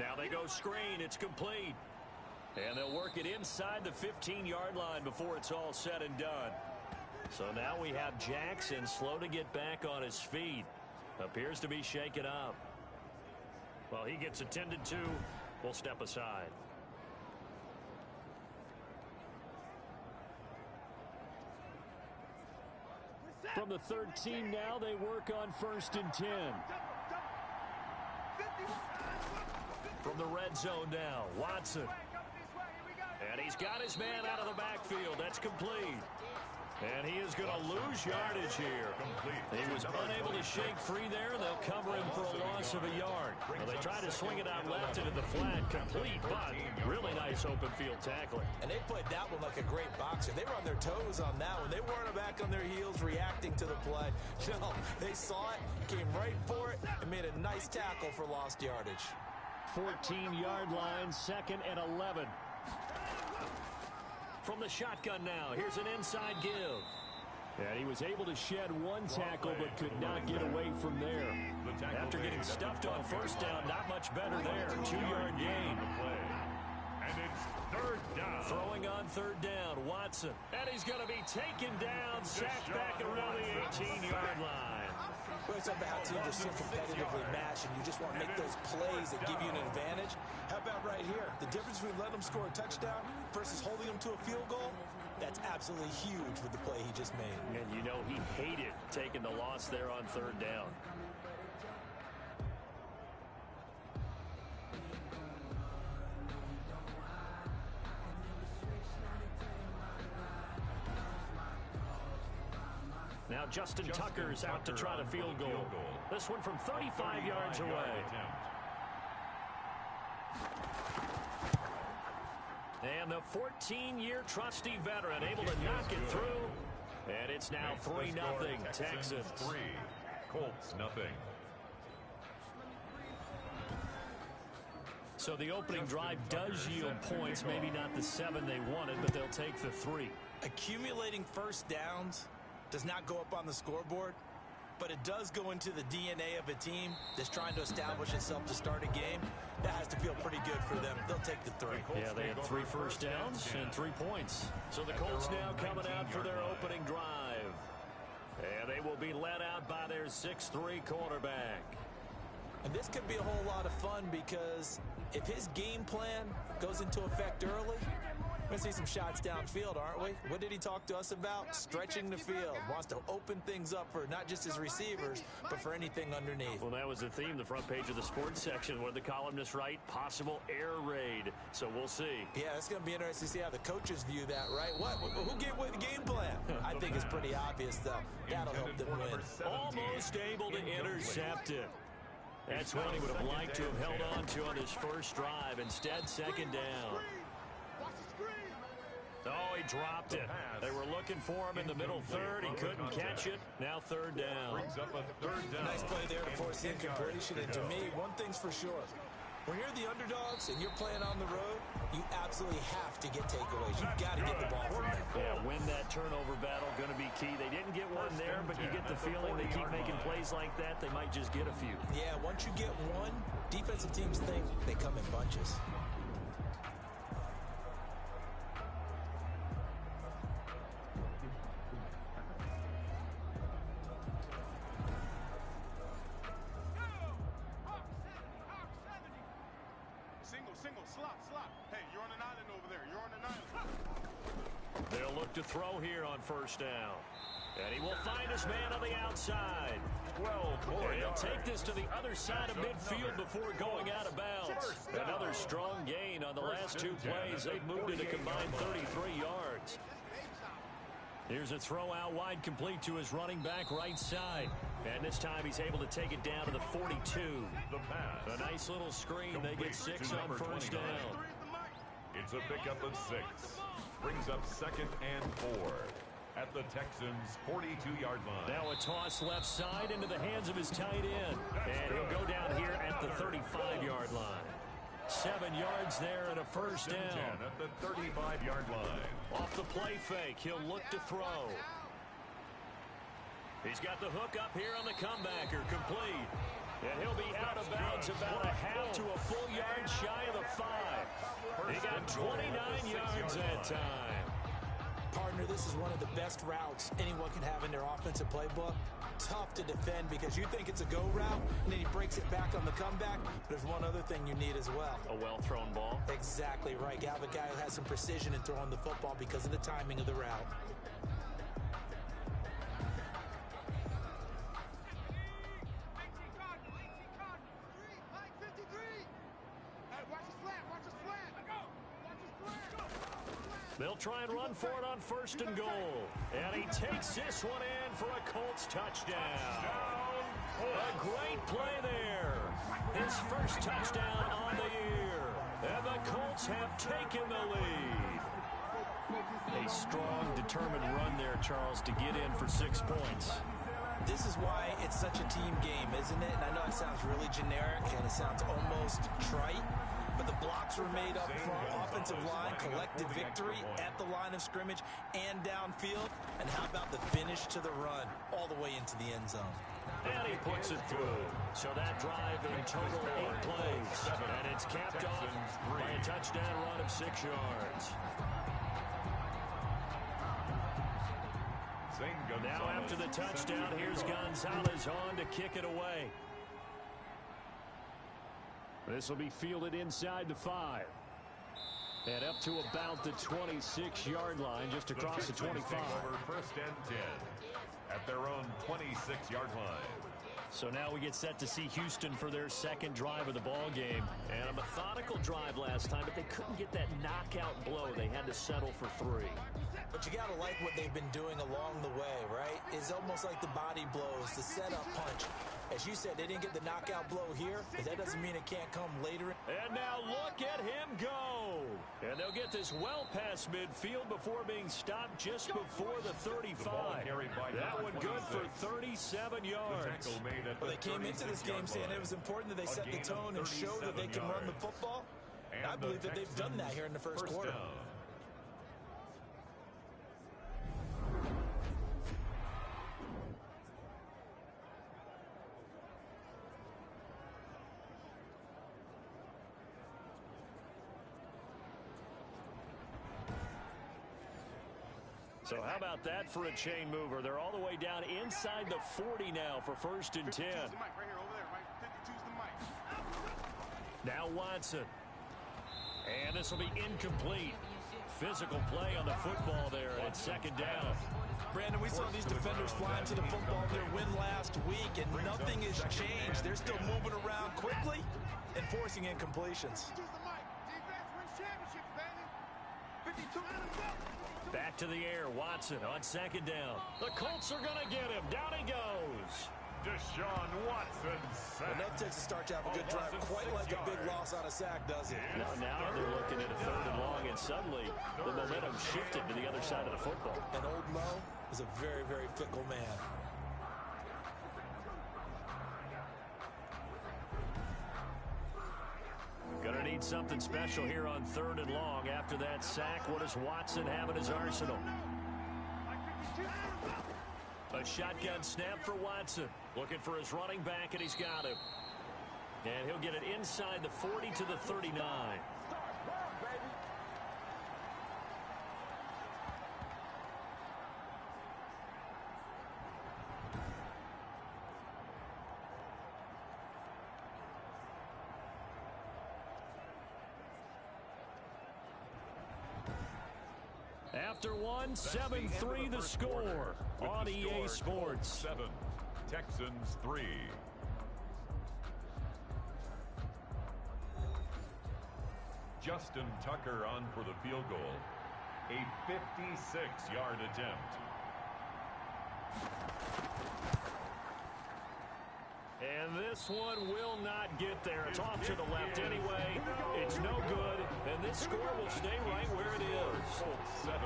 Now they go screen. It's complete. And they'll work it inside the 15-yard line before it's all said and done. So now we have Jackson slow to get back on his feet. Appears to be shaken up. Well, he gets attended to. We'll step aside. From the 13 now, they work on 1st and 10. From the red zone now, Watson. And he's got his man out of the backfield. That's complete. And he is going to lose yardage here. He was unable to shake free there. They'll cover him for a loss of a yard. Well, they try to swing it out left into the flat. Complete, but really nice open field tackling. And they played that one like a great boxer. They were on their toes on that one. They weren't back on their heels reacting to the play. No, they saw it, came right for it, and made a nice tackle for lost yardage. 14-yard line, 2nd and 11. From the shotgun now, here's an inside give. And he was able to shed one tackle but could not get away from there. After getting stuffed on 1st down, not much better there. 2-yard gain. And it's 3rd down. Throwing on 3rd down, Watson. And he's going to be taken down, sacked back around the 18-yard line. Well, it's about how teams are so competitively matched, and you just want to make those plays that give you an advantage. How about right here? The difference between letting them score a touchdown versus holding them to a field goal, that's absolutely huge with the play he just made. And you know he hated taking the loss there on 3rd down. Now Justin Tucker's out to try the field goal. This one from 35 yards away. And the 14-year trusty veteran able to knock it through. And it's now 3-0 Texans. 3, Colts nothing. So the opening drive does yield points. Maybe not the 7 they wanted, but they'll take the 3. Accumulating 1st downs does not go up on the scoreboard, but it does go into the DNA of a team that's trying to establish itself to start a game. That has to feel pretty good for them. They'll take the 3. Yeah, they had 3 first downs and 3 points. So the Colts now coming out for their opening drive. And they will be led out by their 6'3" quarterback. And this could be a whole lot of fun because if his game plan goes into effect early, we're going to see some shots downfield, aren't we? What did he talk to us about? Stretching the field. Wants to open things up for not just his receivers, but for anything underneath. Well, that was the theme, the front page of the sports section. What did the columnists write? Possible air raid. So we'll see. Yeah, it's going to be interesting to see how the coaches view that, right? Who gave away the game plan? I think it's pretty obvious, though. That'll help them win. Almost able to intercept it. That's what he would have liked to have held on to on his first drive. Instead, 2nd down. Oh, he dropped it. They were looking for him in the middle 3rd. He couldn't catch it. Now 3rd down. Nice play there to force the incompletion. And to me, one thing's for sure. When you're the underdogs and you're playing on the road, you absolutely have to get takeaways. You've got to get the ball from them. Yeah, win that turnover battle, going to be key. They didn't get one there, but you get the feeling they keep making plays like that, they might just get a few. Yeah, once you get one, defensive teams think they come in bunches. They'll look to throw here on 1st down. And he will find his man on the outside. And he'll take this to the other side of midfield before going out of bounds. Another strong gain on the last 2 plays. They've moved it a combined 33 yards. Here's a throw out wide, complete to his running back right side. And this time he's able to take it down to the 42. A nice little screen. They get 6 on 1st down. It's a pickup of 6. Brings up 2nd and 4 at the Texans' 42-yard line. Now a toss left side into the hands of his tight end. And he'll go down here at the 35-yard line. 7 yards there and a 1st down. At the 35-yard line. Off the play fake, he'll look to throw. He's got the hook up here on the comebacker, complete. And he'll be out of bounds about a half to a full yard shy of the 5. He got 29 yards that time. Partner, this is one of the best routes anyone can have in their offensive playbook. Tough to defend because you think it's a go route, and then he breaks it back on the comeback. There's one other thing you need as well. A well-thrown ball. Exactly right. You have a guy who has some precision in throwing the football because of the timing of the route. They'll try and run for it on 1st and goal. And he takes this one in for a Colts touchdown. A great play there. His first touchdown on the year. And the Colts have taken the lead. A strong, determined run there, Charles, to get in for 6 points. This is why it's such a team game, isn't it? And I know it sounds really generic and it sounds almost trite, but the blocks were made up front, offensive line, collective victory at the line of scrimmage and downfield. And how about the finish to the run all the way into the end zone? And he puts it through. So that drive in total 8 plays. And it's capped off by a touchdown run of 6 yards. Now after the touchdown, here's Gonzalez on to kick it away. This will be fielded inside the 5. And up to about the 26-yard line, just across the 25. Over 1st and 10 at their own 26-yard line. So now we get set to see Houston for their second drive of the ball game. And a methodical drive last time, but they couldn't get that knockout blow. They had to settle for 3. But you got to like what they've been doing along the way, right? It's almost like the body blows, the setup punch. As you said, they didn't get the knockout blow here, but that doesn't mean it can't come later. And now look at him go. And they'll get this well past midfield before being stopped just before the 35. That one good for 37 yards. Well, they came into this game saying it was important that they set the tone and show that they can run the football. And I believe that they've done that here in the first quarter. So how about that for a chain mover? They're all the way down inside the 40 now for 1st and 10. Now Watson. And this will be incomplete. Physical play on the football there, and it's 2nd down. Brandon, we saw these defenders flying to the football in their win last week, and nothing has changed. They're still moving around quickly and forcing incompletions. Back to the air, Watson on 2nd down. The Colts are going to get him. Down he goes. Deshaun Watson sack. Enough takes a start to have a good drive. Quite like a big loss on a sack, does it? Now they're looking at a 3rd and long, and suddenly the momentum shifted to the other side of the football. And old Mo is a very, very fickle man. Gonna need something special here on 3rd and long. After that sack, what does Watson have in his arsenal? A shotgun snap for Watson. Looking for his running back, and he's got him. And he'll get it inside the 40 to the 39. After one, 7-3 the score on EA Sports. 7, Texans 3. Justin Tucker on for the field goal. A 56-yard attempt. And this one will not get there. It's off to the left anyway. It's no good. And this score will stay right where it is. Colts 7,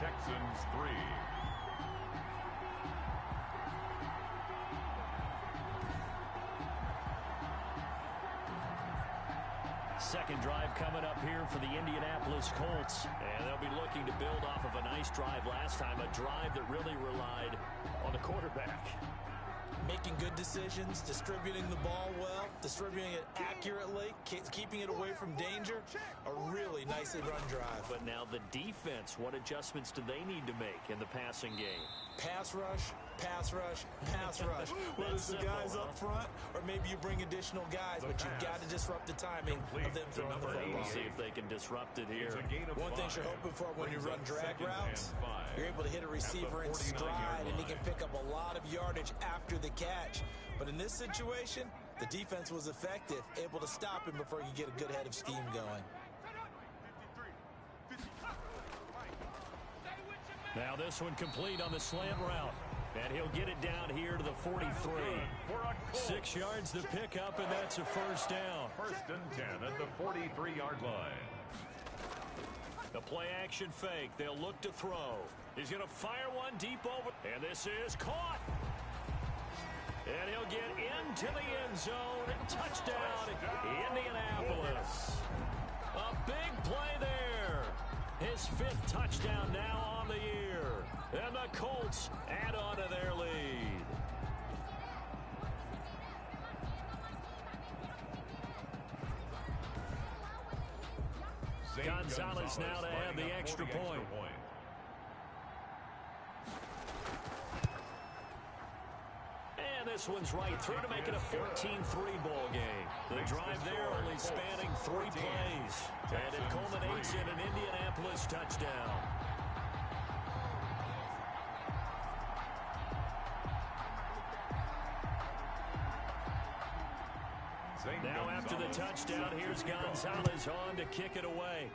Texans 3. Second drive coming up here for the Indianapolis Colts. And they'll be looking to build off of a nice drive last time, a drive that really relied on the quarterback. Making good decisions, distributing the ball well, distributing it accurately, keeping it away from danger. A really nicely run drive. But now the defense, what adjustments do they need to make in the passing game? Pass rush, pass rush, pass rush. Whether it's the guys up front or maybe you bring additional guys, but you've got to disrupt the timing of them throwing the football. See if they can disrupt it here. One thing you're hoping for when you run drag routes, you're able to hit a receiver in stride and he can pick up a lot of yardage after the catch. But in this situation, the defense was effective, able to stop him before you get a good head of steam going. Now this one complete on the slant route. And he'll get it down here to the 43. 6 yards to pick up, and that's a first down. 1st and 10 at the 43-yard line. The play action fake. They'll look to throw. He's going to fire one deep over. And this is caught. And he'll get into the end zone. Touchdown, Indianapolis. A big play there. His 5th touchdown now on the year. And the Colts add on to their lead. Gonzalez now to add the extra point. And this one's right through to make it a 14-3 ball game. The drive there only spanning 3 plays. And it culminates in an Indianapolis touchdown. Now after the touchdown, here's Gonzalez on to kick it away.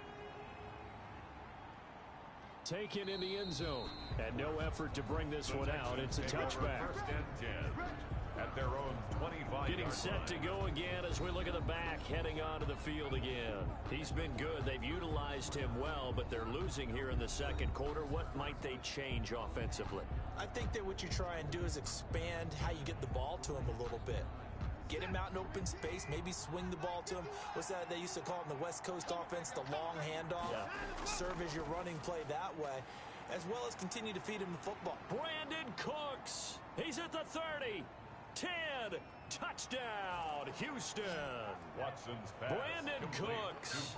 Taken in the end zone. And no effort to bring this one out. It's a touchback. 1st and 10 at their own 25. Getting set to go again as we look at the back, heading onto the field again. He's been good. They've utilized him well, but they're losing here in the 2nd quarter. What might they change offensively? I think that what you try and do is expand how you get the ball to him a little bit. Get him out in open space, maybe swing the ball to him. What's that they used to call in the West Coast offense, the long handoff? Yeah. Serve as your running play that way, as well as continue to feed him the football. Brandon Cooks, he's at the 30, 10, touchdown, Houston. Watson's pass. Brandon Cooks,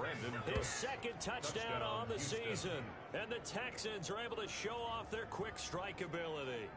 his 2nd touchdown on the season. And the Texans are able to show off their quick strike ability.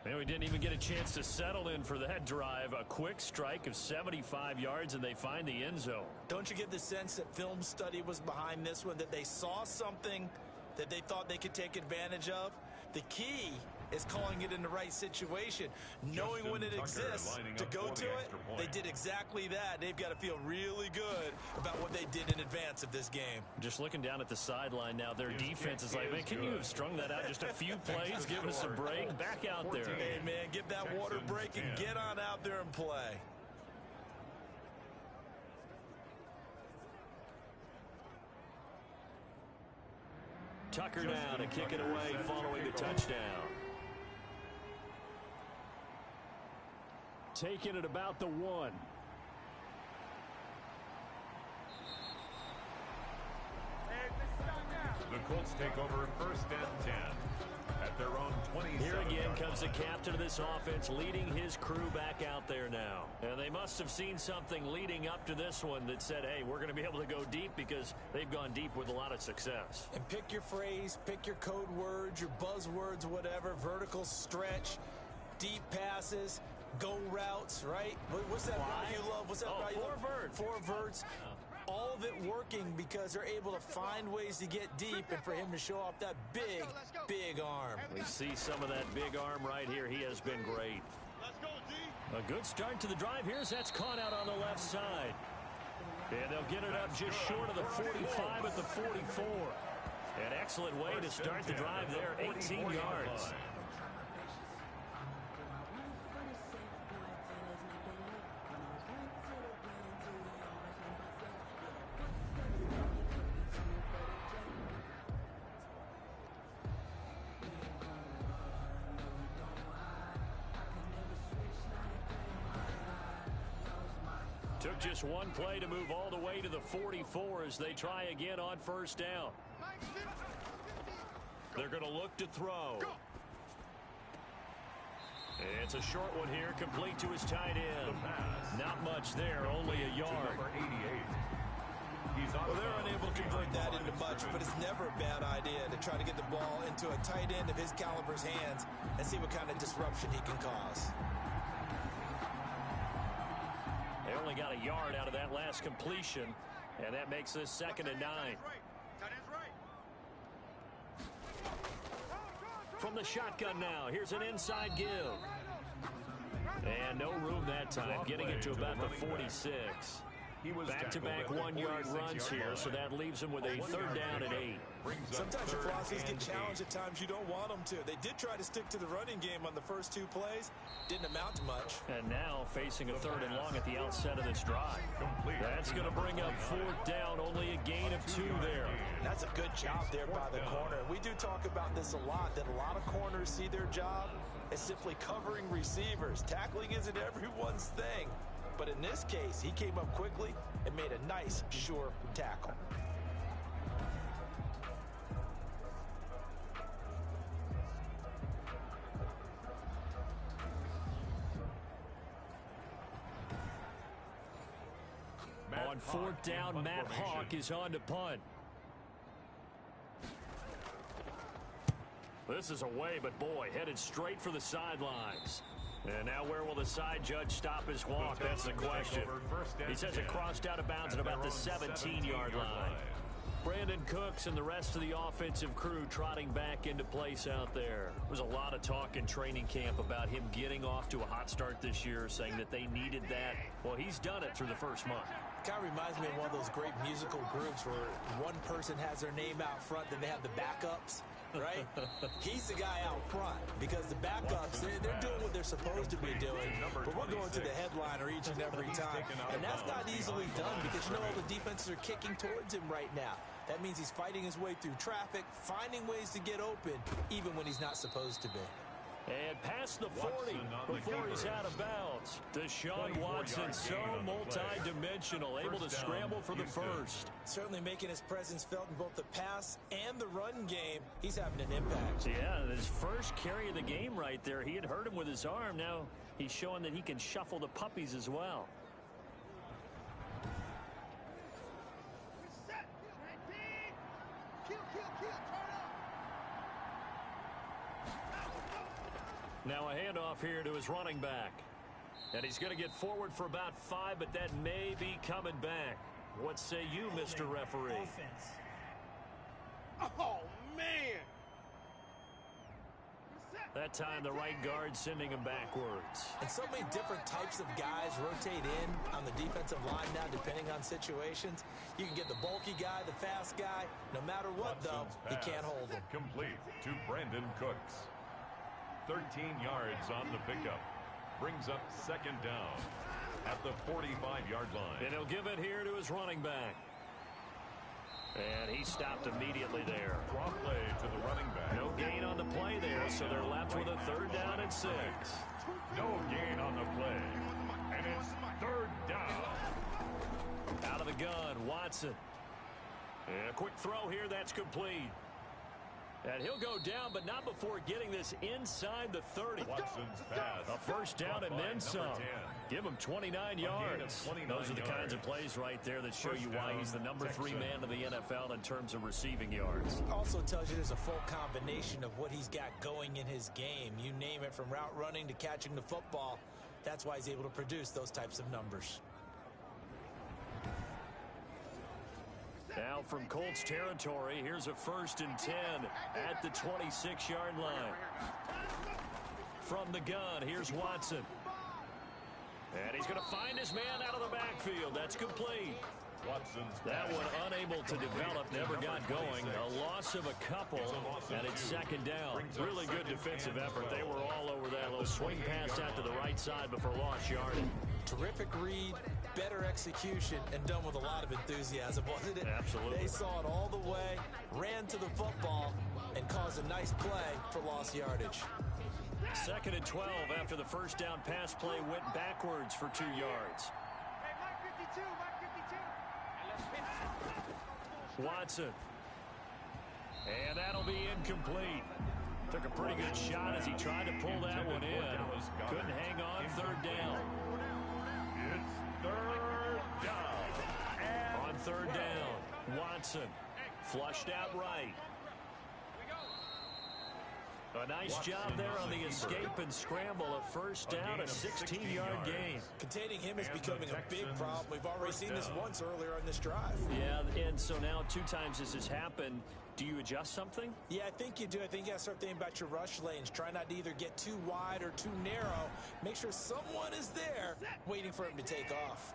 And we didn't even get a chance to settle in for that drive. A quick strike of 75 yards, and they find the end zone. Don't you get the sense that film study was behind this one, that they saw something that they thought they could take advantage of? The key is calling it in the right situation, knowing when it exists to go to it. They did exactly that. They've got to feel really good about what they did in advance of this game. Just looking down at the sideline now, their defense is like, man, can you have strung that out just a few plays? Give us a break. Back out there. Hey, man, give that water break and get on out there and play. Tucker now to kick it away following the touchdown. Taking it about the 1. The Colts take over 1st and 10 at their own 27. Here again comes the captain of this offense leading his crew back out there now. And they must have seen something leading up to this one that said, hey, we're going to be able to go deep, because they've gone deep with a lot of success. And pick your phrase, pick your code words, your buzzwords, whatever, vertical stretch, deep passes, go routes, right? What's that route you love? What's that route you love? 4 verts. 4 verts. All of it working because they're able to find ways to get deep, and for him to show off that big, big arm. We see some of that big arm right here. He has been great. A good start to the drive here as that's caught out on the left side. And they'll get it up just short of the 45 at the 44. An excellent way to start the drive there, 18 yards. Took just one play to move all the way to the 44 as they try again on 1st down. They're going to look to throw. It's a short one here, complete to his tight end. Not much there, only a yard. Number 88. Well, they're unable to convert that into much, but it's never a bad idea to try to get the ball into a tight end of his caliber's hands and see what kind of disruption he can cause. They only got a yard out of that last completion, and that makes this 2nd and 9. From the shotgun now, here's an inside give. And no room that time, getting it to about the 46. Back-to-back one-yard runs here, so that leaves him with a 3rd down and 8. Sometimes your philosophies get challenged at times you don't want them to. They did try to stick to the running game on the first 2 plays. Didn't amount to much. And now facing a 3rd and long at the outset of this drive. That's going to bring up 4th down, only a gain of 2 there. That's a good job there by the corner. We do talk about this a lot, that a lot of corners see their job as simply covering receivers. Tackling isn't everyone's thing. But in this case, he came up quickly and made a nice, sure tackle. On 4th down, Matt Hawk is on to punt. This is away, but boy, headed straight for the sidelines. And now where will the side judge stop his walk? That's the question. He says it crossed out of bounds at about the 17-yard line. Brandon Cooks and the rest of the offensive crew trotting back into place out there. There was a lot of talk in training camp about him getting off to a hot start this year, saying that they needed that. Well, he's done it through the first month. Kind of reminds me of one of those great musical groups where one person has their name out front, then they have the backups. Right? He's the guy out front because the backups, they're doing what they're supposed to be doing, but we're going to the headliner each and every time. And that's not easily done because, you know, all the defenses are kicking towards him right now. That means he's fighting his way through traffic, finding ways to get open, even when he's not supposed to be. And past the 40 before he's out of bounds. Deshaun Watson, so multi-dimensional, able to scramble for the first. Certainly making his presence felt in both the pass and the run game. He's having an impact. Yeah, his first carry of the game right there. He had hurt him with his arm. Now he's showing that he can shuffle the puppies as well. Now a handoff here to his running back. And he's going to get forward for about 5, but that may be coming back. What say you, Mr. Referee? Oh, man! That time the right guard sending him backwards. And so many different types of guys rotate in on the defensive line now, depending on situations. You can get the bulky guy, the fast guy. No matter what, though, he can't hold him. Complete to Brandon Cooks. 13 yards on the pickup. Brings up 2nd down at the 45-yard line. And he'll give it here to his running back. And he stopped immediately there. Draw play to the running back. No gain on the play there, so they're left with a 3rd down and 6. No gain on the play. And it's 3rd down. Out of the gun, Watson. And a quick throw here, that's complete. And he'll go down, but not before getting this inside the 30. Watson's pass. A 1st down and then some. Give him 29 yards. Those are the kinds of plays right there that show you why he's the number 3 man of the NFL in terms of receiving yards. Also tells you there's a full combination of what he's got going in his game. You name it, from route running to catching the football. That's why he's able to produce those types of numbers. Now from Colts territory, here's a 1st and 10 at the 26-yard line. From the gun, here's Watson. And he's going to find his man out of the backfield. That's complete. That one unable to develop, never got going. A loss of a couple, and it's 2nd down. Really good defensive effort. They were all over that little swing pass out to the right side before lost yardage. Terrific read, better execution, and done with a lot of enthusiasm, wasn't it? Absolutely. They saw it all the way, ran to the football, and caused a nice play for lost yardage. 2nd and 12 after the 1st down pass play went backwards for 2 yards. Watson. And that'll be incomplete. Took a pretty good shot as he tried to pull that one in. Couldn't hang on third down. It's third down. On third down, Watson flushed out right. A nice job there on the escape and scramble. A first down, a 16-yard gain. Containing him is becoming a big problem. We've already seen this once earlier on this drive. Yeah, and so now 2 times this has happened. Do you adjust something? Yeah, I think you do. I think you got to start thinking about your rush lanes. Try not to either get too wide or too narrow. Make sure someone is there waiting for him to take off.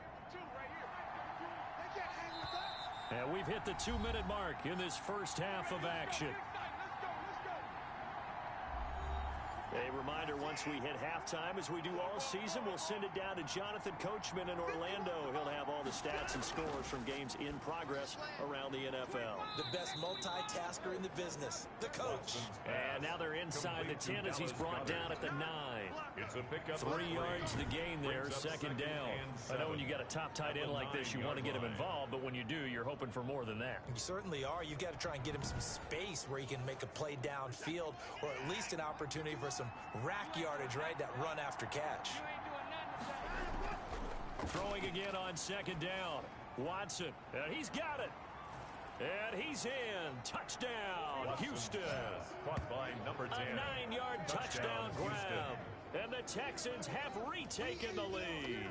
And we've hit the 2-minute mark in this first half of action. A reminder, once we hit halftime, as we do all season, we'll send it down to Jonathan Coachman in Orlando. He'll have all the stats and scores from games in progress around the NFL. The best multitasker in the business, the coach. And now they're inside the 10 as he's brought down at the 9. It's a pickup. 3 yards to gain there, second down. I know when you got a top tight end like this, you want to get him involved, but when you do, you're hoping for more than that. You certainly are. You got to try and get him some space where he can make a play downfield, or at least an opportunity for some rack yardage, right? That run after catch. Throwing again on second down. Watson, and he's got it. And he's in. Touchdown, Houston. Caught by number 10. A 9-yard touchdown grab. Houston. And the Texans have retaken the lead.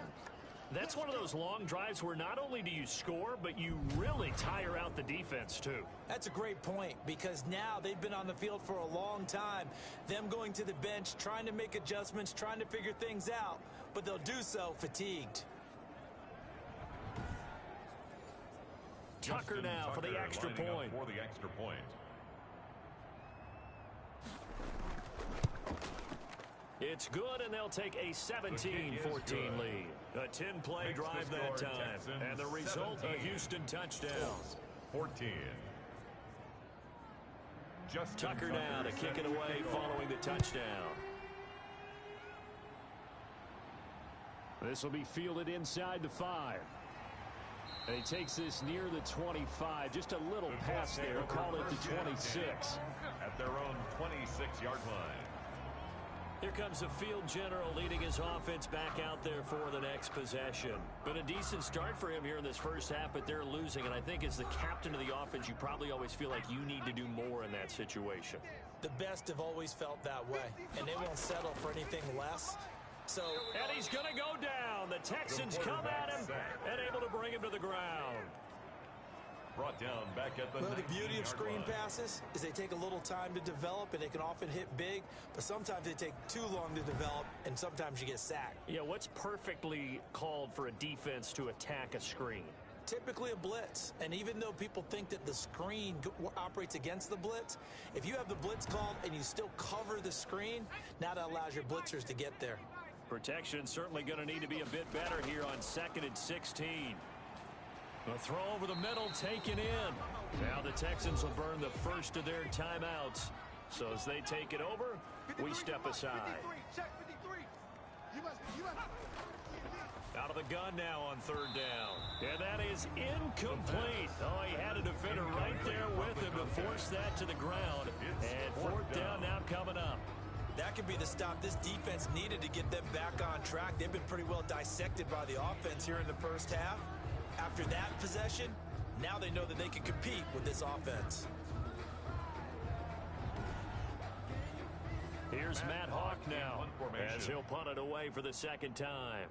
That's one of those long drives where not only do you score, but you really tire out the defense, too. That's a great point, because now they've been on the field for a long time. Them going to the bench, trying to make adjustments, trying to figure things out, but they'll do so fatigued. Tucker now for the extra point. For the extra point. It's good, and they'll take a 17-14 lead. A 10-play drive that time. Texans, and the result, 17. a Houston touchdown. 14. Tucker now to kick it away following the touchdown. This will be fielded inside the 5. And he takes this near the 25. Just a little pass there. Call it the 26. At their own 26-yard line. Here comes the field general leading his offense back out there for the next possession. Been a decent start for him here in this first half, but they're losing. And I think as the captain of the offense, you probably always feel like you need to do more in that situation. The best have always felt that way, and they won't settle for anything less. So, and he's going to go down. The Texans come at him and able to bring him to the ground. Brought down back at the well, the beauty of screen line. passes is they take a little time to develop, and they can often hit big, but sometimes they take too long to develop, and sometimes you get sacked. Yeah, what's perfectly called for a defense to attack a screen? Typically a blitz, and even though people think that the screen operates against the blitz, if you have the blitz called and you still cover the screen, now that allows your blitzers to get there. Protection certainly going to need to be a bit better here on 2nd and 16. A throw over the middle taken in. Now the Texans will burn the first of their timeouts. So as they take it over, we step aside. Out of the gun now on third down. And that is incomplete. Oh, he had a defender right there with him to force that to the ground. And fourth down now coming up. That could be the stop this defense needed to get them back on track. They've been pretty well dissected by the offense here in the first half. After that possession, now they know that they can compete with this offense. Here's Matt Hawk now as he'll punt it away for the second time.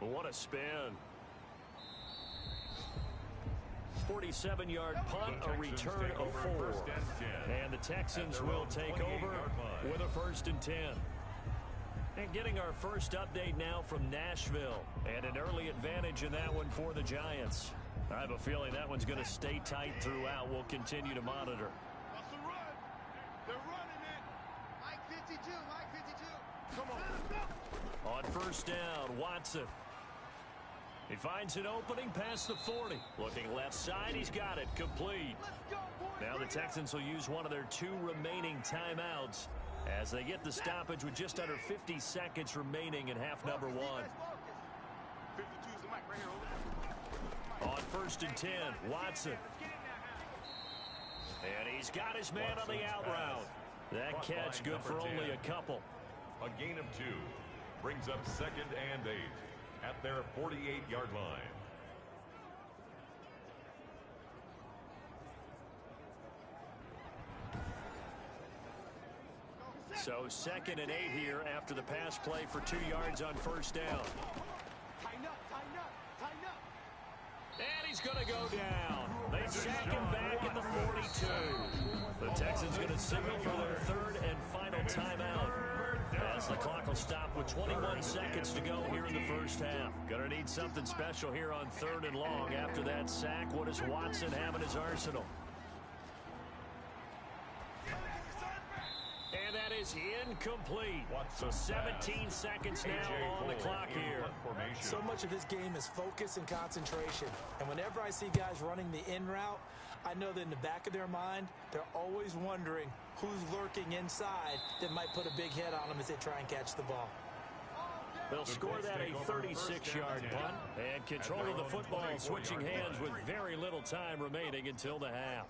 What a spin. 47-yard punt, a return of 4. And the Texans will take over with a 1st and 10. And getting our first update now from Nashville. And an early advantage in that one for the Giants. I have a feeling that one's going to stay tight throughout. We'll continue to monitor. They're running it. Mike 52, Mike 52. Come on. On first down, Watson. He finds an opening past the 40. Looking left side, he's got it. Complete. Now the Texans will use one of their 2 remaining timeouts as they get the stoppage with just under 50 seconds remaining in half number 1. On 1st and 10, Watson. And he's got his man on the out route. That catch good for only a couple. A gain of 2 brings up 2nd and 8 at their 48-yard line. So 2nd and 8 here after the pass play for 2 yards on 1st down. Tighten up, tighten up, tighten up. And he's going to go down. They sack him back in the 42. The Texans going to signal for their 3rd and final timeout, as the clock will stop with 21 seconds to go here in the 1st half. Going to need something special here on 3rd and long. After that sack, what does Watson have in his arsenal? And that is incomplete. So 17 seconds now on the clock here. So much of his game is focus and concentration. And whenever I see guys running the in route, I know that in the back of their mind, they're always wondering who's lurking inside that might put a big hit on them as they try and catch the ball. They'll score that a 36-yard punt. And control of the football switching hands with very little time remaining until the half.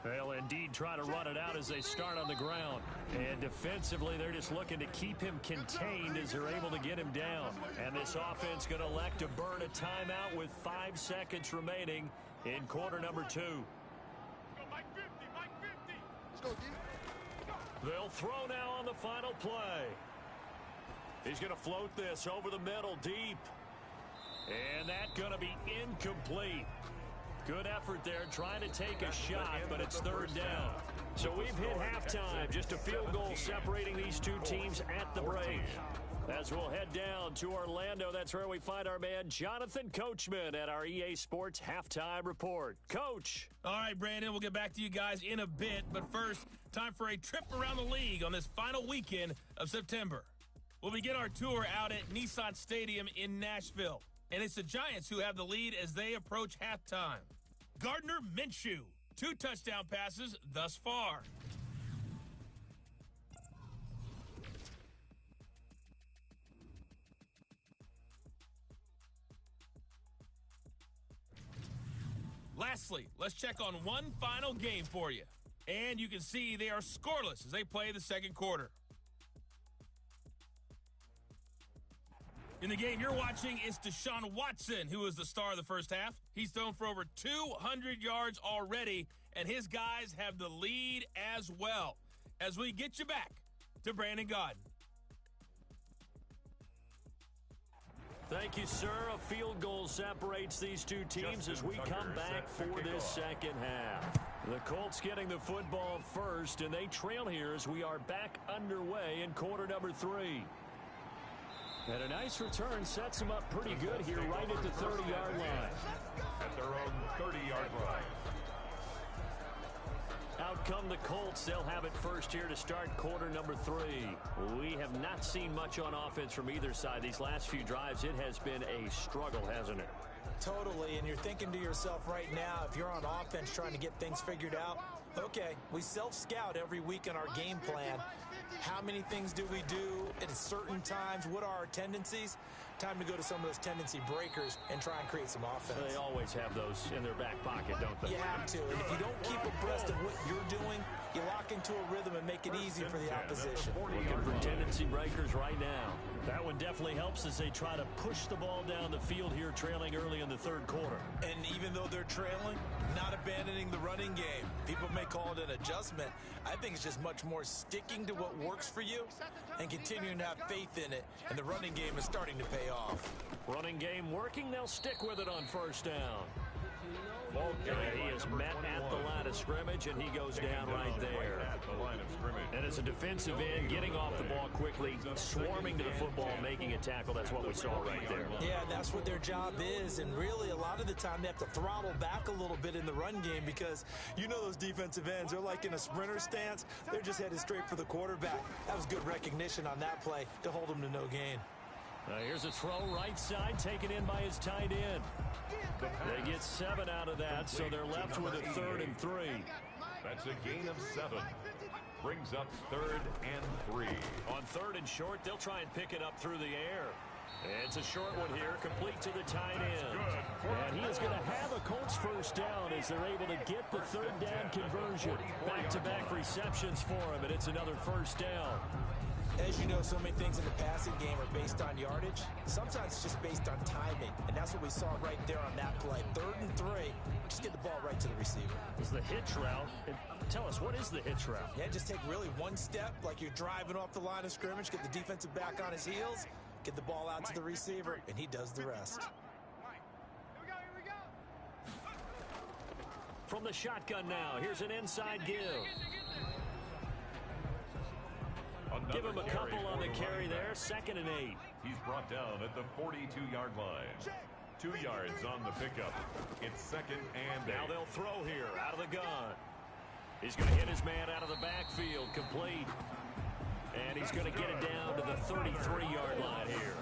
They'll indeed try to run it out as they start on the ground. And defensively, they're just looking to keep him contained as they're able to get him down. And this offense going to elect to burn a timeout with 5 seconds remaining in quarter number 2. They'll throw now on the final play. He's going to float this over the middle deep. And that's going to be incomplete. Good effort there, trying to take a shot, but it's 3rd down. So we've hit halftime, just a field goal separating these two teams at the break. As we'll head down to Orlando, that's where we find our man Jonathan Coachman at our EA Sports Halftime Report. Coach. All right, Brandon, we'll get back to you guys in a bit. But first, time for a trip around the league on this final weekend of September. We'll begin our tour out at Nissan Stadium in Nashville. And it's the Giants who have the lead as they approach halftime. Gardner Minshew, 2 touchdown passes thus far. Lastly, let's check on one final game for you. And you can see they are scoreless as they play the 2nd quarter. In the game you're watching, it's Deshaun Watson, who is the star of the 1st half. He's thrown for over 200 yards already, and his guys have the lead as well. As we get you back to Brandon Gaudin. Thank you, sir. A field goal separates these two teams as we come back for this 2nd half. The Colts getting the football first, and they trail here as we are back underway in quarter number 3. And a nice return sets them up pretty good here right at the 30-yard line. At their own 30-yard line. Out come the Colts. They'll have it first here to start quarter number 3. We have not seen much on offense from either side. These last few drives, it has been a struggle, hasn't it? Totally, and you're thinking to yourself right now, if you're on offense trying to get things figured out, okay, we self-scout every week in our game plan. How many things do we do at certain times? What are our tendencies? Time to go to some of those tendency breakers and try and create some offense. They always have those in their back pocket, don't they? You have to. And if you don't keep abreast of what you're doing, you lock into a rhythm and make it easy for the opposition. Looking for tendency breakers right now. That one definitely helps as they try to push the ball down the field here, trailing early in the 3rd quarter. And even though they're trailing, not abandoning the running game. People may call it an adjustment. I think it's just much more sticking to what works for you and continuing to have faith in it. And the running game is starting to pay off. Running game working, they'll stick with it on 1st down. And he is met at the line of scrimmage, and he goes down right there. And as a defensive end, getting off the ball quickly, swarming to the football, making a tackle, that's what we saw right there. Yeah, that's what their job is, and really a lot of the time they have to throttle back a little bit in the run game because you know those defensive ends, they're like in a sprinter stance. They're just headed straight for the quarterback. That was good recognition on that play to hold him to no gain. Here's a throw right side, taken in by his tight end. They get 7 out of that, so they're left with a 3rd and 3. That's a gain of 7. Brings up 3rd and 3. On 3rd and short, they'll try and pick it up through the air. It's a short one here, complete to the tight end. And he is going to have a Colts first down as they're able to get the third down conversion. Back-to-back receptions for him, and it's another first down. As you know, so many things in the passing game are based on yardage. Sometimes it's just based on timing, and that's what we saw right there on that play. 3rd and 3, just get the ball right to the receiver. Is the hitch route. And tell us, what is the hitch route? Yeah, just take really one step, like you're driving off the line of scrimmage, get the defensive back on his heels, get the ball out to the receiver, and he does the rest. From the shotgun now, here's an inside give. Give him a couple on the carry there, 2nd and 8. He's brought down at the 42-yard line. 2 yards on the pickup. It's 2nd and 8. Now they'll throw here out of the gun. He's going to hit his man out of the backfield, complete. And he's going to get it down to the 33-yard line here.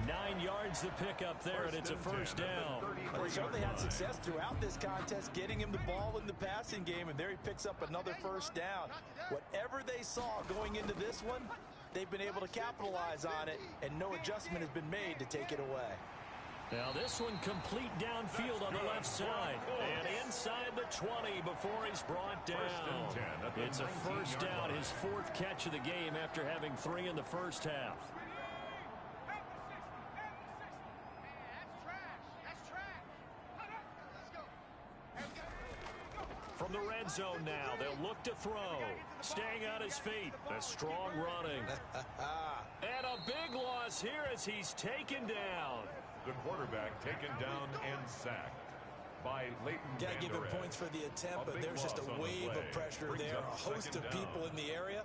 9 yards to pick up there, and it's a first down. Well, he certainly had success throughout this contest, getting him the ball in the passing game, and there he picks up another first down. Whatever they saw going into this one, they've been able to capitalize on it, and no adjustment has been made to take it away. Now this one complete downfield on the left side, and inside the 20 before he's brought down. It's a first down, his 4th catch of the game after having 3 in the first half. From the red zone now, they'll look to throw. Staying on his feet. A strong running. And a big loss here as he's taken down. The quarterback taken down and sacked by Leighton. Got to give him points for the attempt, but there's just a wave of pressure there. A host of people in the area.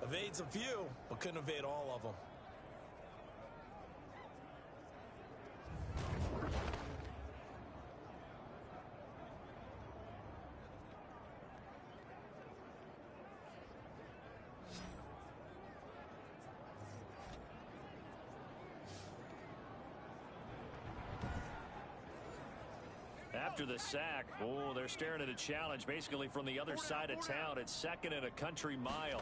Evades a few, but couldn't evade all of them. After the sack, oh, they're staring at a challenge basically from the other side of town. It's 2nd and a country mile.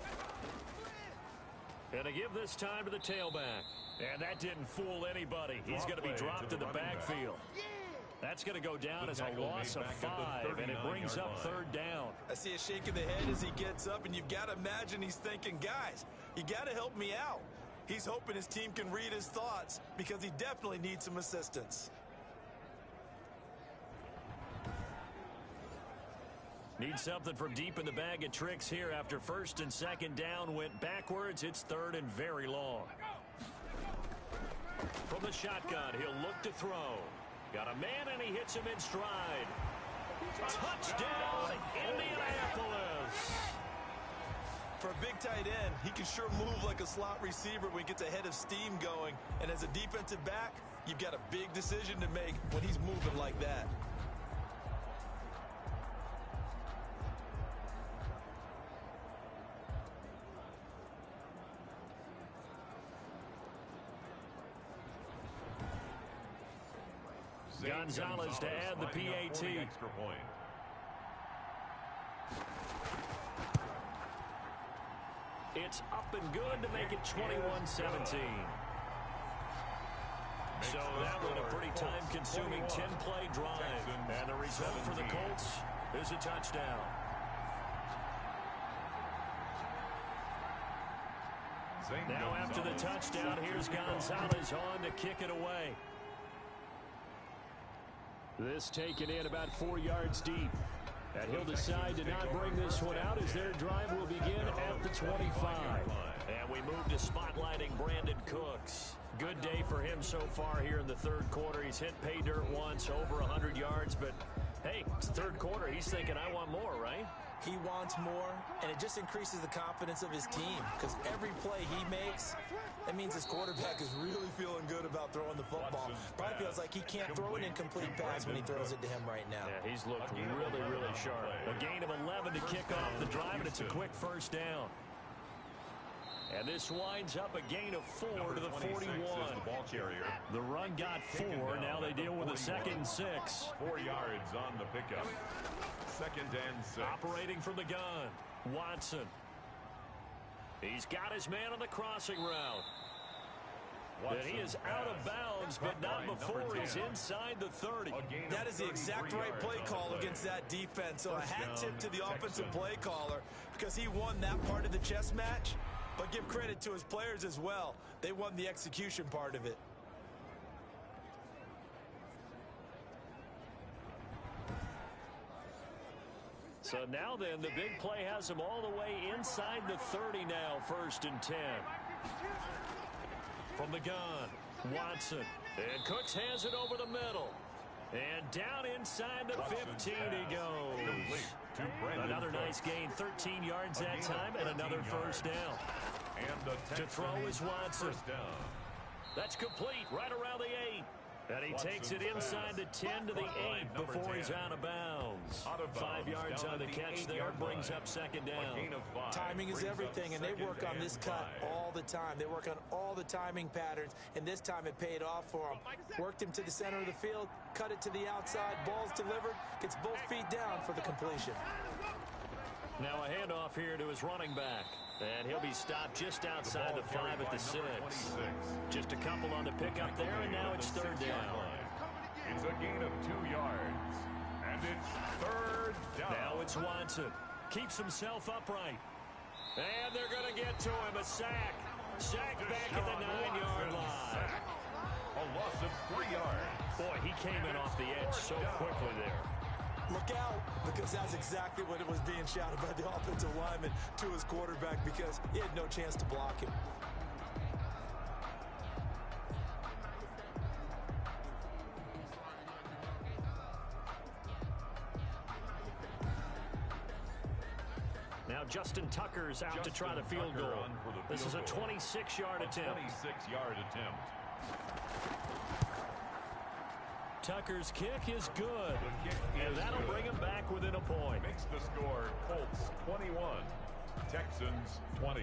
And they give this time to the tailback. And that didn't fool anybody. He's going to be dropped to the backfield. That's going to go down as a loss of 5, and it brings up 3rd down. I see a shake of the head as he gets up, and you've got to imagine he's thinking, guys, you got to help me out. He's hoping his team can read his thoughts because he definitely needs some assistance. Need something from deep in the bag of tricks here after 1st and 2nd down went backwards. It's 3rd and very long. From the shotgun, he'll look to throw. Got a man, and he hits him in stride. Touchdown, Indianapolis. For a big tight end, he can sure move like a slot receiver when he gets a head of steam going. And as a defensive back, you've got a big decision to make when he's moving like that. Gonzalez to add the PAT. Extra point. It's up and good to make it 21-17. So that was a pretty time-consuming 10-play drive. And the result for the Colts is a touchdown. Now after the touchdown, here's Gonzalez on to kick it away. This taken in about 4 yards deep. And he'll decide to not bring this one out as their drive will begin at the 25. And we move to spotlighting Brandon Cooks. Good day for him so far here in the 3rd quarter. He's hit pay dirt once, over 100 yards. But, hey, it's 3rd quarter. He's thinking, I want more, right? He wants more, and it just increases the confidence of his team because every play he makes, that means his quarterback is really feeling good about throwing the football. Probably feels like he can't throw an incomplete pass when he throws it to him right now. Yeah, he's looked really, really sharp. A gain of 11 to kick off the drive, and it's a quick first down. And this winds up a gain of 4 to the 41. The run got 4. Now they deal with a 2nd and 6. 4 yards on the pickup. 2nd and 6. Operating from the gun, Watson. He's got his man on the crossing route. And he is out of bounds, but not before he's inside the 30. That is the exact right play call against that defense. So a hat tip to the offensive play caller because he won that part of the chess match. But give credit to his players as well. They won the execution part of it. So now then, the big play has him all the way inside the 30 now, 1st and 10. From the gun, Watson. And Cooks has it over the middle. And down inside the 15 he goes. Another nice gain, 13 yards that time, and another first down. To throw is Watson. That's complete, right around the 8. And he takes it inside the 10 to the 8 before he's out of bounds. 5 yards on the catch there, brings up 2nd down. Timing is everything, and they work on this cut all the time. They work on all the timing patterns, and this time it paid off for him. Worked him to the center of the field, cut it to the outside, ball's delivered, gets both feet down for the completion. Now a handoff here to his running back. And he'll be stopped just outside the 5 at the 6. Just a couple on the pickup there, and now it's 3rd down. It's a gain of 2 yards. And it's 3rd down. Now it's Watson. Keeps himself upright. And they're going to get to him. A sack. Sack back at the 9-yard line. A loss of 3 yards. Boy, he came in off the edge so quickly there. Look out, because that's exactly what it was being shouted by the offensive lineman to his quarterback because he had no chance to block him. Now Justin Tucker's out to try the field goal. This is a 26-yard attempt. 26-yard attempt. Tucker's kick is good, and that'll bring him back within a point. Makes the score Colts 21, Texans 20.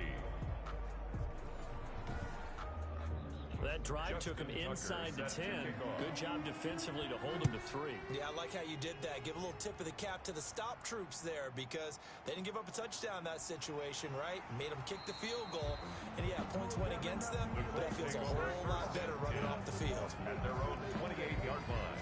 That drive took him inside the 10. Good job defensively to hold him to 3. Yeah, I like how you did that. Give a little tip of the cap to the stop troops there because they didn't give up a touchdown in that situation, right? Made them kick the field goal. And yeah, points went against them, but that feels a whole lot better running off the field. At their own 28-yard line.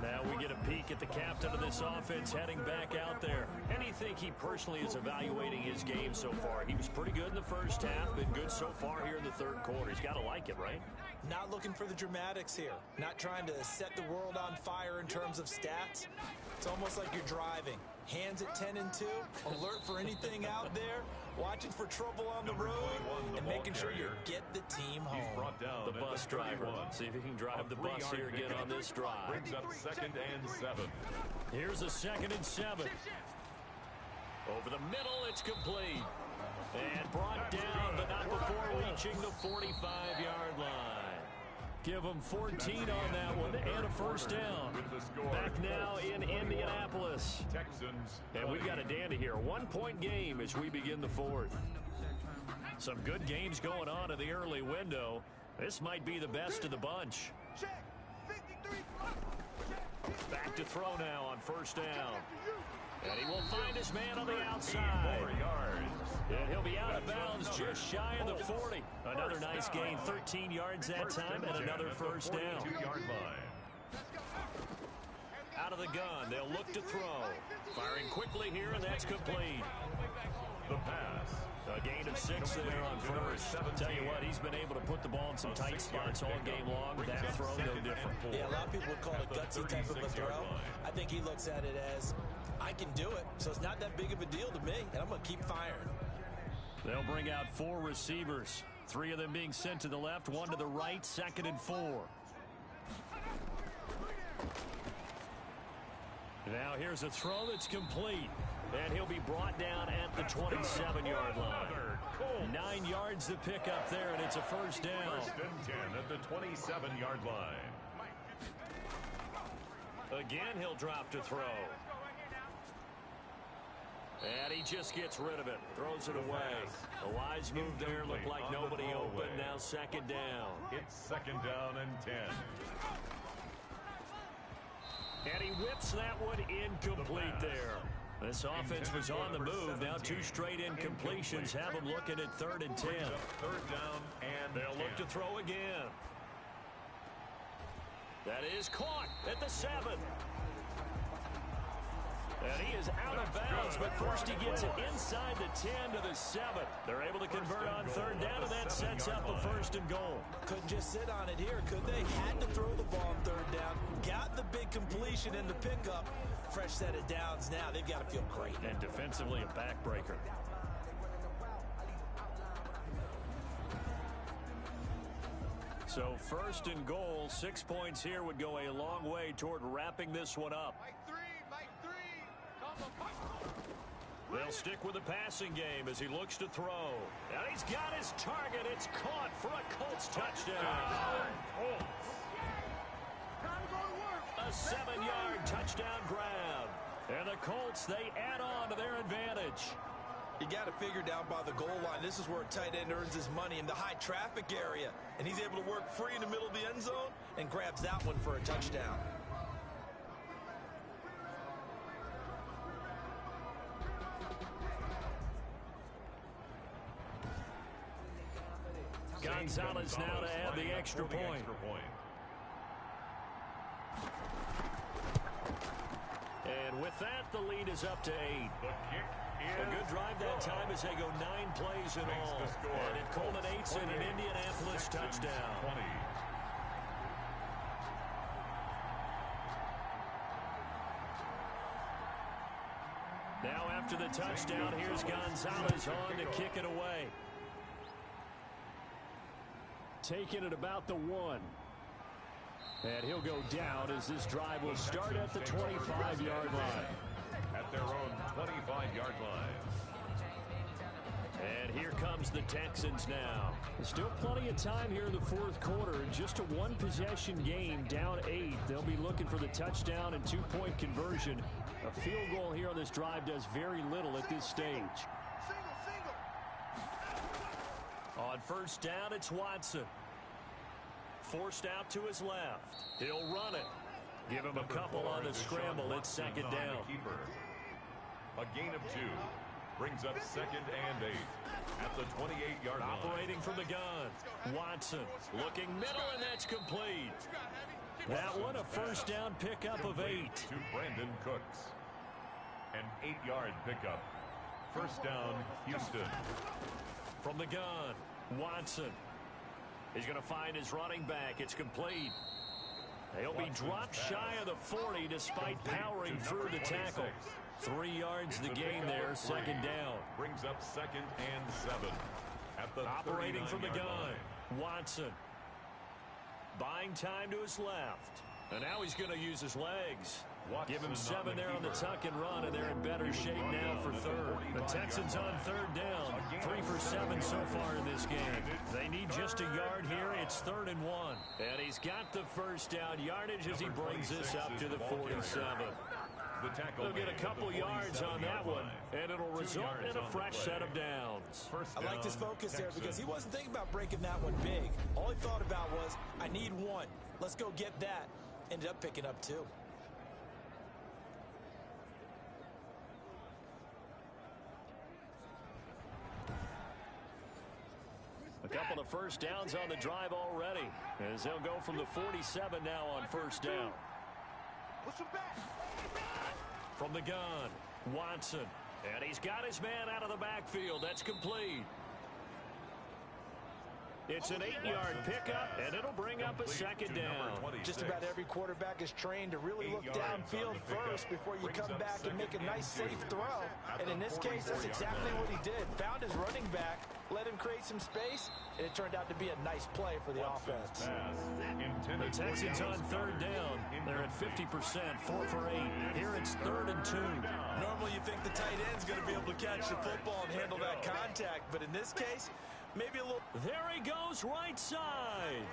Now we get a peek at the captain of this offense heading back out there. And you think he personally is evaluating his game so far? He was pretty good in the first half, been good so far here in the 3rd quarter. He's got to like it, right? Not looking for the dramatics here. Not trying to set the world on fire in terms of stats. It's almost like you're driving. Hands at 10 and 2, alert for anything out there, watching for trouble on the road, and making sure you get the team home. The bus driver. See if he can drive the bus here again on this drive. Brings up 2nd and 7. Here's a 2nd and 7. Over the middle, it's complete. And brought down, but not before reaching the 45-yard line. Give them 14 on that one and a first down. Back now in Indianapolis. Texans. And we've got a dandy here. 1-point game as we begin the 4th. Some good games going on in the early window. This might be the best of the bunch. Back to throw now on 1st down. And he will find his man on the outside. 4 yards. And he'll be out of bounds just shy of the 40. Another nice gain, 13 yards that time, and another first down. 42-yard line. Out of the gun, they'll look to throw. Firing quickly here, and that's complete. The pass. A gain of 6 there on first. Tell you what, he's been able to put the ball in some tight spots all game long. That throw, no different. Yeah, a lot of people would call it a gutsy type of a throw. I think he looks at it as, I can do it, so it's not that big of a deal to me, and I'm going to keep firing. They'll bring out 4 receivers. 3 of them being sent to the left, 1 to the right, 2nd and 4. Now here's a throw that's complete. And he'll be brought down at the 27-yard line. 9 yards to pick up there, and it's a first down. 1st and 10 at the 27-yard line. Again, he'll drop to throw. And he just gets rid of it. Throws it away. A wise move there. Looked like nobody open. Now 2nd down. It's 2nd down and 10. And he whips that one incomplete there. This offense was on the move. Now 2 straight incompletions have them looking at 3rd and 10. 3rd down and They'll look to throw again. That is caught at the 7. And he is out of bounds, but first he gets it inside the 10 to the 7. They're able to convert on 3rd down, and that sets up a 1st and goal. Couldn't just sit on it here, could they? Had to throw the ball on 3rd down. Got the big completion in the pickup. Fresh set of downs now. They've got to feel great. And defensively a backbreaker. So 1st and goal, 6 points here would go a long way toward wrapping this one up. They'll stick with the passing game as he looks to throw. And he's got his target. It's caught for a Colts touchdown. A 7-yard touchdown grab. And the Colts, they add on to their advantage. You got to figure down by the goal line. This is where a tight end earns his money, in the high traffic area. And he's able to work free in the middle of the end zone and grabs that one for a touchdown. Gonzalez now to add the extra point. And with that, the lead is up to 8. A good drive that time as they go 9 plays in all. And it culminates in an Indianapolis touchdown. Now after the touchdown, here's Gonzalez on to kick it away. Taking it about the 1. And he'll go down as this drive will start at the 25-yard line. At their own 25-yard line. And here comes the Texans now. There's still plenty of time here in the 4th quarter. Just a 1-possession game, down 8. They'll be looking for the touchdown and 2-point conversion. A field goal here on this drive does very little at this stage. On 1st down, it's Watson. Forced out to his left. He'll run it. Give him a couple on the scramble. It's 2nd down. A gain of 2. Brings up 2nd and 8 at the 28-yard line. Operating from the gun. Watson looking middle, and that's complete. That one a 1st down pickup of 8. To Brandon Cooks. An 8-yard pickup. 1st down, Houston. From the gun, Watson. He's going to find his running back. It's complete. He'll be dropped shy of the 40 despite powering through the tackle. 3 yards the gain there, 2nd down. Brings up 2nd and 7. At the operating from the gun, line. Watson. Buying time to his left. And now he's going to use his legs. Give him 7 there on the tuck and run, and they're in better shape now for 3rd. The Texans on 3rd down. 3 for 7 so far in this game. They need just a yard here. It's 3rd and 1. And he's got the 1st down yardage as he brings this up to the 47. They'll get a couple yards on that one, and it'll result in a fresh set of downs. I liked his focus there because he wasn't thinking about breaking that one big. All he thought about was, I need 1. Let's go get that. Ended up picking up 2. A couple of 1st downs on the drive already, as they'll go from the 47 now on 1st down. From the gun, Watson. And he's got his man out of the backfield. That's complete. It's an 8-yard pickup, and it'll bring up a 2nd down. Just about every quarterback is trained to really look downfield first before you come back and make a nice, safe throw. And in this case, that's exactly what he did. Found his running back, let him create some space, and it turned out to be a nice play for the offense. The Texans on 3rd down. They're at 50%, 4 for 8. Here it's 3rd and 2. Normally you think the tight end's going to be able to catch the football and handle that contact, but in this case, maybe a little. There he goes, right side.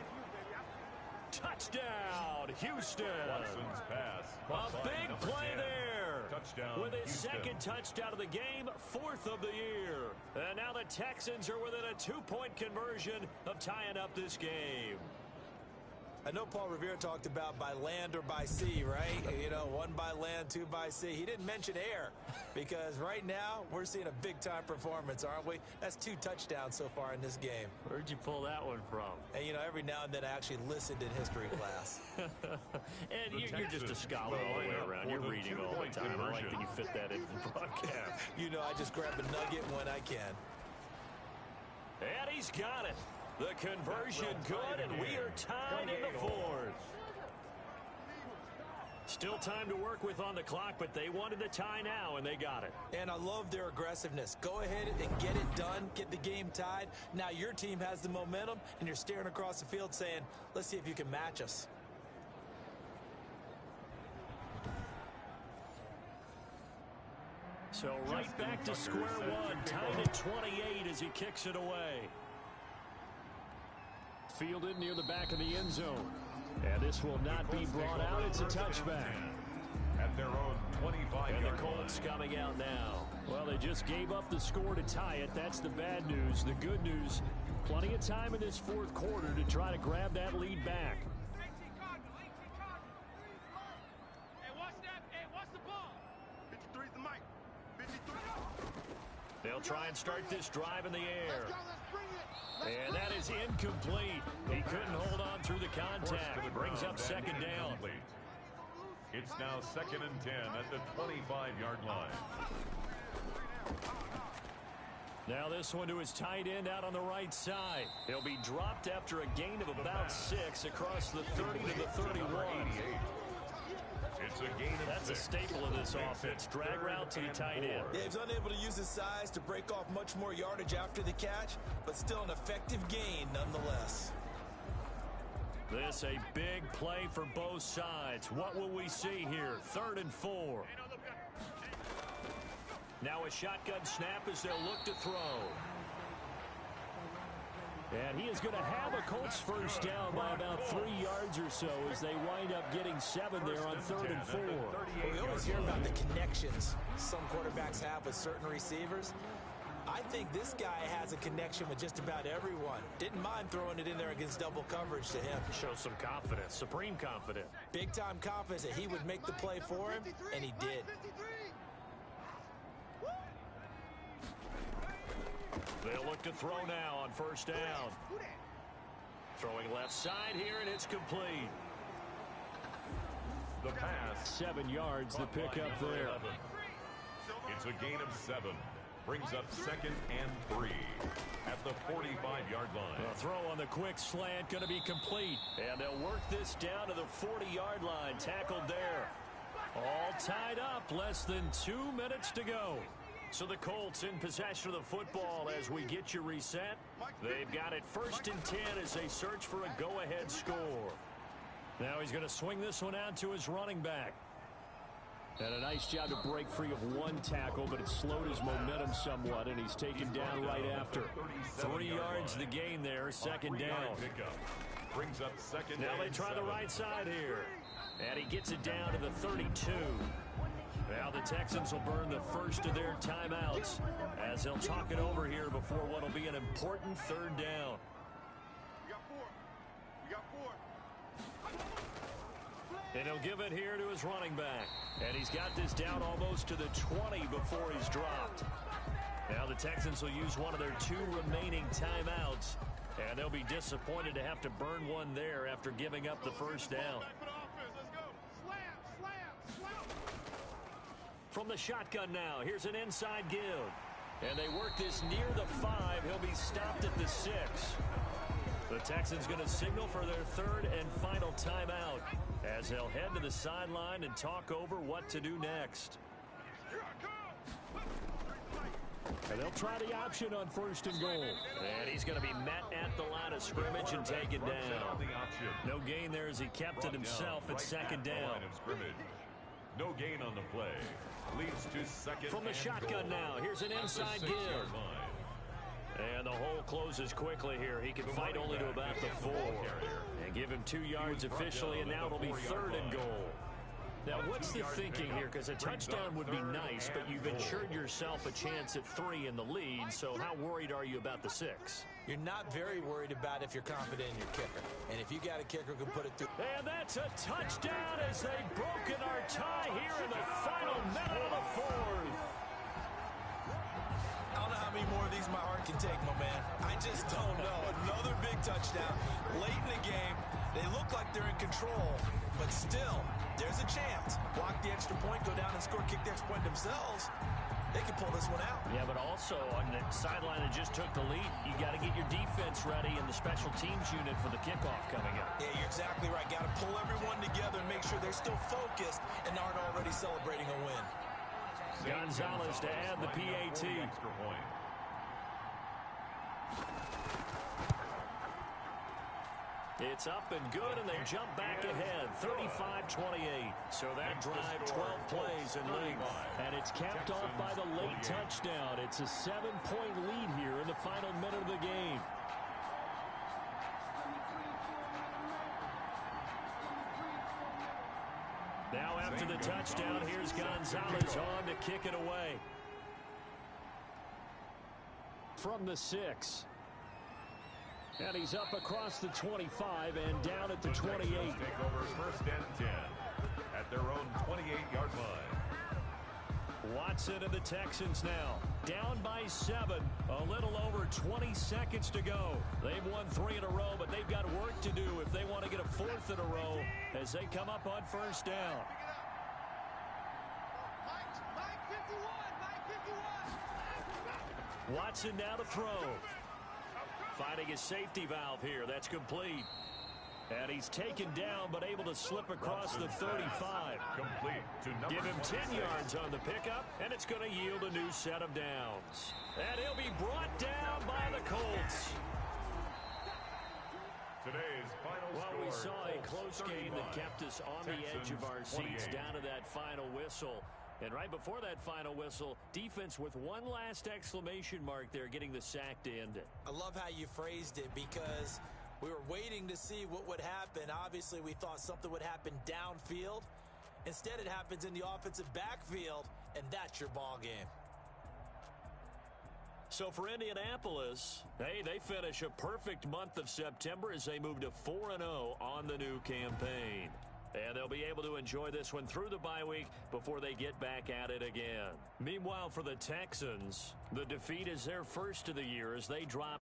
Touchdown, Houston. Watson's pass. A big play there. Touchdown, with his Houston. 2nd touchdown of the game, 4th of the year. And now the Texans are within a 2-point conversion of tying up this game. I know Paul Revere talked about by land or by sea, right? You know, 1 by land, 2 by sea. He didn't mention air because right now we're seeing a big-time performance, aren't we? That's 2 touchdowns so far in this game. Where'd you pull that one from? And, you know, every now and then I actually listened in history class. And you're just a scholar all the way around. You're reading all the time. I like that you fit that into the broadcast. You know, I just grab a nugget when I can. And he's got it. The conversion good, and we are tied in the 4th. Still time to work with on the clock, but they wanted the tie now, and they got it. And I love their aggressiveness. Go ahead and get it done, get the game tied. Now your team has the momentum, and you're staring across the field saying, let's see if you can match us. So right back to square one, tied at 28 as he kicks it away. Fielded near the back of the end zone. And this will not be brought out. It's a touchback. At their own 25-yard And the Colts coming out now. Well, they just gave up the score to tie it. That's the bad news. The good news, plenty of time in this 4th quarter to try to grab that lead back. They'll try and start this drive in the air. And that is incomplete. He couldn't hold on through the contact. Brings up 2nd down. It's now 2nd and 10 at the 25-yard line. Now this one to his tight end out on the right side. He'll be dropped after a gain of about 6 across the 30 to the 31. It's a gain of That's 6. a staple of this offense. Drag route to the tight end. Yeah, he's unable to use his size to break off much more yardage after the catch, but still an effective gain nonetheless. This a big play for both sides. What will we see here? 3rd and 4. Now a shotgun snap as they'll look to throw. And he is going to have a Colts first down by about 3 yards or so as they wind up getting 7 there on 3rd and 4. Well, we always hear about the connections some quarterbacks have with certain receivers. I think this guy has a connection with just about everyone. Didn't mind throwing it in there against double coverage to him. Shows some confidence, supreme confidence. Big-time confidence that he would make the play for him, and he did. They'll look to throw now on 1st down. Throwing left side here, and it's complete. The pass. 7 yards, the pickup there. It's a gain of 7. Brings up 2nd and 3 at the 45-yard line. The throw on the quick slant going to be complete. And they'll work this down to the 40-yard line. Tackled there. All tied up. Less than 2 minutes to go. So the Colts in possession of the football as we get you reset. They've got it 1st and 10 as they search for a go-ahead score. Now he's going to swing this one out to his running back. And a nice job to break free of 1 tackle, but it slowed his momentum somewhat, and he's taken down right after. 3 yards the gain there, 2nd down. Brings up 2nd. Now they try the right side here. And he gets it down to the 32. Now the Texans will burn the first of their timeouts as they'll talk it over here before what will be an important 3rd down. And he'll give it here to his running back. And he's got this down almost to the 20 before he's dropped. Now the Texans will use one of their 2 remaining timeouts. And they'll be disappointed to have to burn one there after giving up the 1st down. From the shotgun now, here's an inside give. And they work this near the 5. He'll be stopped at the 6. The Texans going to signal for their 3rd and final timeout as they'll head to the sideline and talk over what to do next. And they'll try the option on 1st and goal. And he's going to be met at the line of scrimmage and taken down. No gain there as he kept it himself at 2nd down. No gain on the play. Leads to 2nd. From the shotgun now, here's an inside give. And the hole closes quickly here. He can fight only to about the 4. And give him 2 yards officially, and now it'll be 3rd and goal. Now, what's the thinking here? Because a touchdown would be nice, but you've ensured yourself a chance at 3 in the lead, so how worried are you about the 6? You're not very worried about if you're confident in your kicker. And if you got a kicker who can put it through. And that's a touchdown as they've broken our tie here in the final minute of the 4th. I don't know how many more of these my heart can take, my man. I just don't know. Another big touchdown late in the game. They look like they're in control, but still, there's a chance. Block the extra point, go down and score, kick the extra point themselves. They can pull this one out. Yeah, but also on the sideline that just took the lead, you got to get your defense ready in the special teams unit for the kickoff coming up. Yeah, you're exactly right. Got to pull everyone together and make sure they're still focused and aren't already celebrating a win. Gonzalez to add the PAT. Extra point. It's up and good, and they jump back ahead, 35-28. So that drive, 12 plays in length. And it's capped off by the late touchdown. It's a 7-point lead here in the final minute of the game. Now after the touchdown, here's Gonzalez on to kick it away. From the 6. And he's up across the 25 and down at the 28. Take over 1st and 10 at their own 28-yard line. Watson and the Texans now down by 7. A little over 20 seconds to go. They've won 3 in a row, but they've got work to do if they want to get a 4th in a row as they come up on 1st down. Watson now to throw. Finding his safety valve here. That's complete. And he's taken down, but able to slip across the 35. Complete to number Give him 10 26. yards on the pickup, and it's going to yield a new set of downs. And he'll be brought down by the Colts. Today's final Well, score, we saw a Colts close game that 35, kept us on the edge of our seats 28. down to that final whistle. And right before that final whistle, defense with one last exclamation mark there, getting the sack to end it. I love how you phrased it because we were waiting to see what would happen. Obviously, we thought something would happen downfield. Instead, it happens in the offensive backfield, and that's your ball game. So for Indianapolis, hey, they finish a perfect month of September as they move to 4-0 on the new campaign. And they'll be able to enjoy this one through the bye week before they get back at it again. Meanwhile, for the Texans, the defeat is their first of the year as they drop